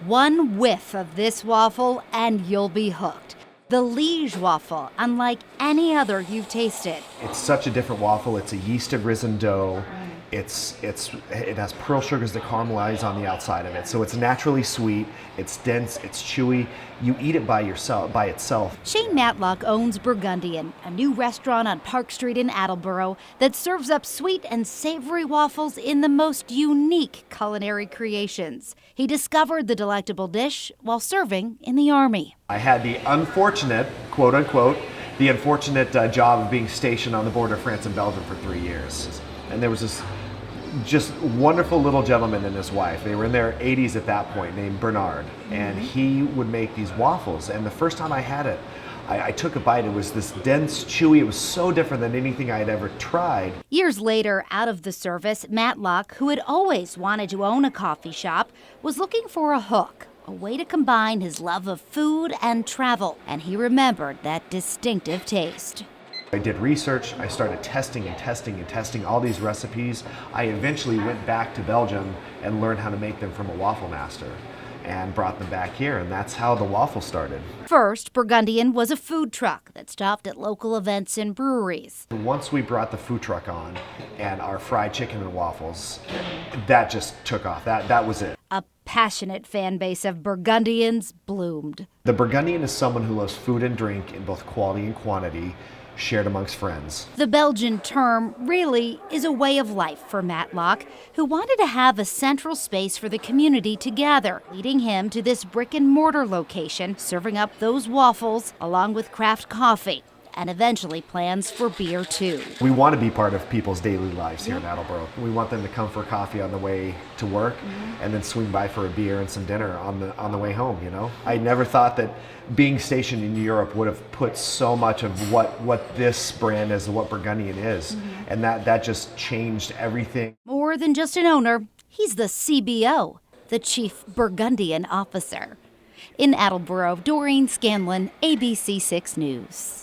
One whiff of this waffle and you'll be hooked. The Liege waffle, unlike any other you've tasted. It's such a different waffle. It's a yeasted risen dough. It has pearl sugars that caramelize on the outside of it. So it's naturally sweet, it's dense, it's chewy. You eat it by itself. Shane Matlock owns Bergundian, a new restaurant on Park Street in Attleboro that serves up sweet and savory waffles in the most unique culinary creations. He discovered the delectable dish while serving in the Army. I had the unfortunate, quote unquote, job of being stationed on the border of France and Belgium for 3 years. And there was this just wonderful little gentleman and his wife. They were in their 80s at that point, named Bernard. And he would make these waffles. And the first time I had it, I took a bite. It was this dense, chewy. It was so different than anything I had ever tried. Years later, out of the service, Matlock, who had always wanted to own a coffee shop, was looking for a hook, a way to combine his love of food and travel. And he remembered that distinctive taste. I did research, I started testing all these recipes. I eventually went back to Belgium and learned how to make them from a waffle master and brought them back here, and that's how the waffle started. First, Bergundian was a food truck that stopped at local events and breweries. Once we brought the food truck on and our fried chicken and waffles, that just took off. That was it. A passionate fan base of Burgundians bloomed. The Burgundian is someone who loves food and drink in both quality and quantity, shared amongst friends. The Belgian term really is a way of life for Matlock, who wanted to have a central space for the community to gather, leading him to this brick-and-mortar location, serving up those waffles along with craft coffee, and eventually plans for beer too. We want to be part of people's daily lives here in Attleboro. We want them to come for coffee on the way to work and then swing by for a beer and some dinner on the way home, you know? I never thought that being stationed in Europe would have put so much of what this brand is and what Bergundian is. And that just changed everything. More than just an owner, he's the CBO, the Chief Bergundian Officer. In Attleboro, Doreen Scanlon, ABC6 News.